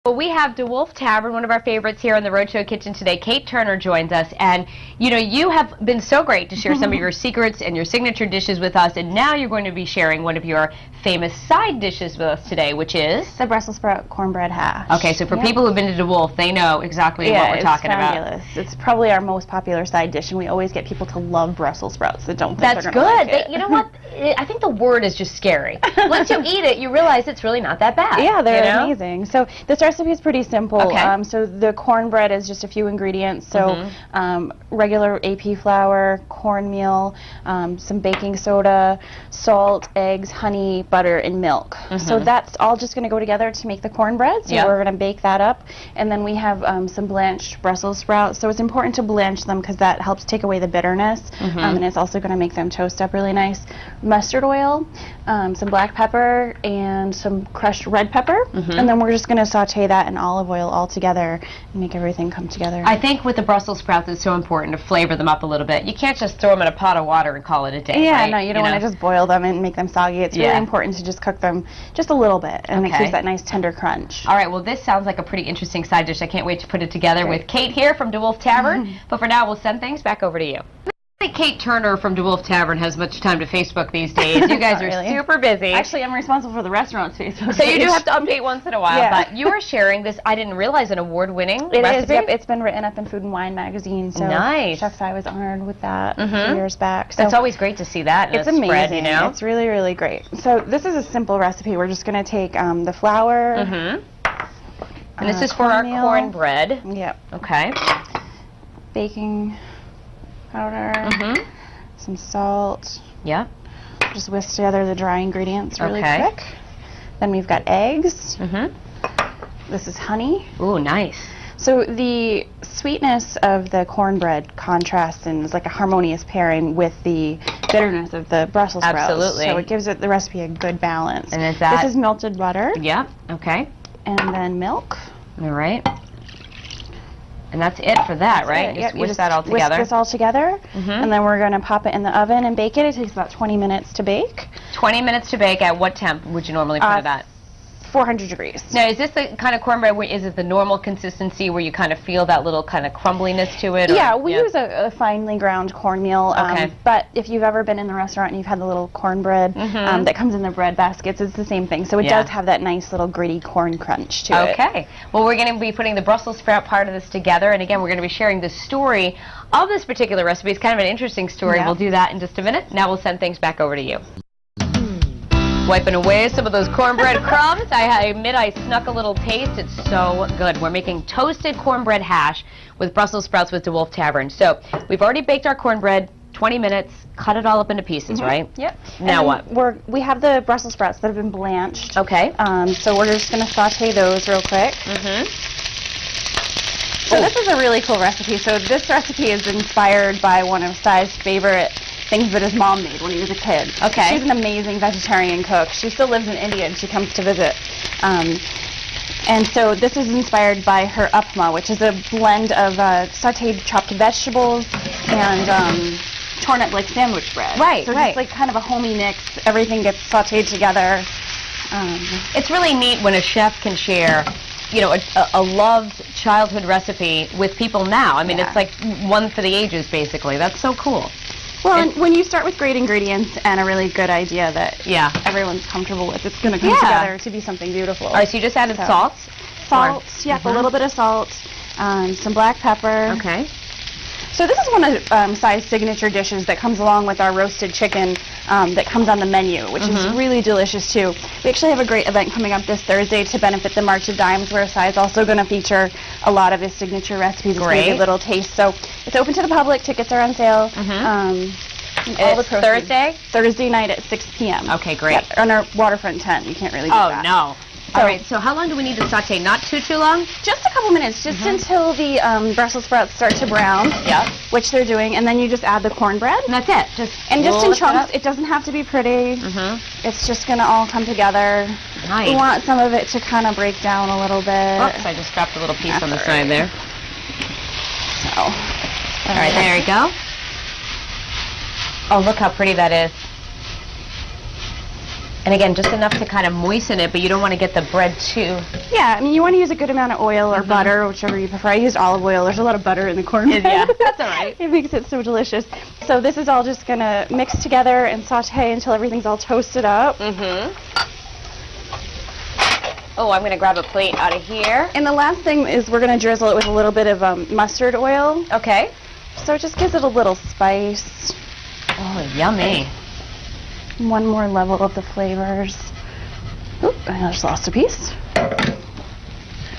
Well, we have Dewolf Tavern, one of our favorites here in the Roadshow Kitchen today. Kate Turner joins us, and you have been so great to share some of your secrets and your signature dishes with us, and now you're going to be sharing one of your famous side dishes with us today, which is the Brussels sprout cornbread hash. Okay, so for people who've been to Dewolf, they know exactly what we're talking about. It's probably our most popular side dish, and we always get people to love Brussels sprouts that don't think they're good. Like it. You know what? I think the word is just scary. Once you eat it, you realize it's really not that bad. Yeah, they're amazing. So this recipe is pretty simple. Okay. So the cornbread is just a few ingredients. So regular AP flour, cornmeal, some baking soda, salt, eggs, honey, butter, and milk. So that's all just going to go together to make the cornbread. So we're going to bake that up. And then we have some blanched Brussels sprouts. So it's important to blanch them because that helps take away the bitterness. And it's also going to make them toast up really nice. Mustard oil, some black pepper, and some crushed red pepper. And then we're just going to saute that in olive oil all together and make everything come together. I think with the Brussels sprouts it's so important to flavor them up a little bit. You can't just throw them in a pot of water and call it a day. Yeah, right? no, you don't want to just boil them and make them soggy. It's really important to just cook them just a little bit, and it gives that nice tender crunch. All right, well, this sounds like a pretty interesting side dish. I can't wait to put it together with Kate here from Dewolf Tavern. But for now, we'll send things back over to you. Kate Turner from Dewolf Tavern has much time to Facebook these days. You guys are super busy. Actually, I'm responsible for the restaurant's Facebook So you do have to update once in a while, but you are sharing this, I didn't realize, an award-winning recipe? It is, yep. It's been written up in Food and Wine magazine, so Chef's Eye was honored with that a few years back. So it's always great to see that in it's a amazing. Spread, you know? It's really, really great. So this is a simple recipe. We're just going to take the flour. And this is for our cornbread. Yep. Okay. Baking powder. Some salt. Yeah. Just whisk together the dry ingredients really quick. Then we've got eggs. This is honey. Ooh, nice. So the sweetness of the cornbread contrasts and is like a harmonious pairing with the bitterness of the Brussels sprouts. Absolutely. So it gives the recipe a good balance. And is that? This is melted butter. Yeah. Okay. And then milk. All right. And that's it for that, right? Just whisk that all together. Whisk this all together, and then we're going to pop it in the oven and bake it. It takes about 20 minutes to bake. 20 minutes to bake. At what temp would you normally put it at? 400 degrees. Now, is this the kind of cornbread where is it the normal consistency where you kind of feel that little kind of crumbliness to it? Yeah, we use a finely ground cornmeal. But if you've ever been in the restaurant and you've had the little cornbread that comes in the bread baskets, it's the same thing. So it does have that nice little gritty corn crunch to it. Okay. Well, we're going to be putting the Brussels sprout part of this together, and again, we're going to be sharing the story of this particular recipe. It's kind of an interesting story. We'll do that in just a minute. Now we'll send things back over to you. Wiping away some of those cornbread crumbs. I admit I snuck a little taste. It's so good. We're making toasted cornbread hash with Brussels sprouts with Dewolf Tavern. So we've already baked our cornbread, 20 minutes, cut it all up into pieces, right? Yep. Now what? We have the Brussels sprouts that have been blanched. Okay. So we're just going to saute those real quick. So this is a really cool recipe. So this recipe is inspired by one of Sai's favorite things that his mom made when he was a kid. Okay. She's an amazing vegetarian cook. She still lives in India and she comes to visit. And so this is inspired by her upma, which is a blend of sauteed chopped vegetables and torn up like sandwich bread. Right, so it's like kind of a homey mix. Everything gets sauteed together. It's really neat when a chef can share a loved childhood recipe with people now. I mean, it's like one for the ages, basically. That's so cool. Well, and when you start with great ingredients and a really good idea that everyone's comfortable with, it's going to come together to be something beautiful. All right, so you just added salt? Salt, a little bit of salt, some black pepper. Okay. So this is one of Sai's signature dishes that comes along with our roasted chicken that comes on the menu, which is really delicious too. We actually have a great event coming up this Thursday to benefit the March of Dimes, where Sai's also going to feature a lot of his signature recipes. It's going to be a little taste. So it's open to the public. Tickets are on sale. All the proceeds. Thursday night at 6 p.m. Okay, great. On our waterfront tent. You can't really do that. Oh, no. All right, so how long do we need to saute? Not too long? Just a couple minutes, just until the Brussels sprouts start to brown, which they're doing, and then you just add the cornbread. And that's it? Just in chunks. It doesn't have to be pretty. It's just going to all come together. Nice. We want some of it to kind of break down a little bit. Oops, I just dropped a little piece on the side there. So, all right, there you go. Oh, look how pretty that is. And again, just enough to kind of moisten it, but you don't want to get the bread too. Yeah, I mean, you want to use a good amount of oil or butter, whichever you prefer. I used olive oil. There's a lot of butter in the cornbread. Yeah, that's all right. It makes it so delicious. So this is all just going to mix together and saute until everything's all toasted up. Oh, I'm going to grab a plate out of here. And the last thing is we're going to drizzle it with a little bit of mustard oil. Okay. So it just gives it a little spice. Oh, yummy. One more level of the flavors. Oop, I just lost a piece.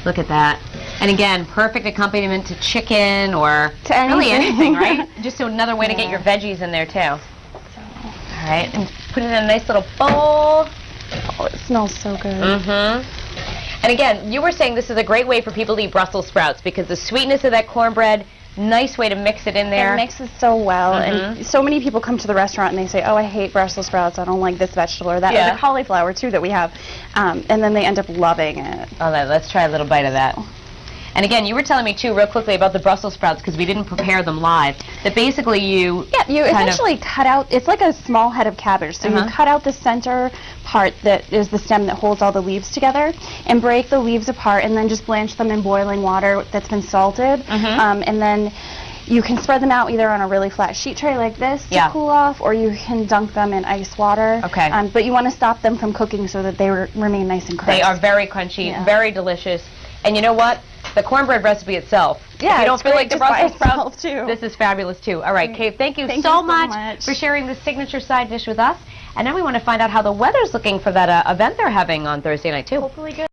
Look at that. And again, perfect accompaniment to chicken or to anything. Really anything, right? Just another way to get your veggies in there too. All right, and put it in a nice little bowl. Oh, it smells so good. And again, you were saying this is a great way for people to eat Brussels sprouts because the sweetness of that cornbread, nice way to mix it in there. It mixes so well, and so many people come to the restaurant and they say, oh, I hate Brussels sprouts, I don't like this vegetable or that, or the cauliflower too that we have, and then they end up loving it. Oh, let's try a little bite of that. And again, you were telling me too, real quickly, about the Brussels sprouts because we didn't prepare them live. That basically you you essentially cut out. It's like a small head of cabbage. So you cut out the center part that is the stem that holds all the leaves together, and break the leaves apart, and then just blanch them in boiling water that's been salted, and then you can spread them out either on a really flat sheet tray like this to cool off, or you can dunk them in ice water. Okay. But you want to stop them from cooking so that they remain nice and crisp. They are very crunchy, very delicious. And you know what? The cornbread recipe itself, if you don't feel like the Brussels sprouts, this is fabulous too. All right, Kate, thank you so much for sharing this signature side dish with us. And now we want to find out how the weather's looking for that event they're having on Thursday night too. Hopefully good.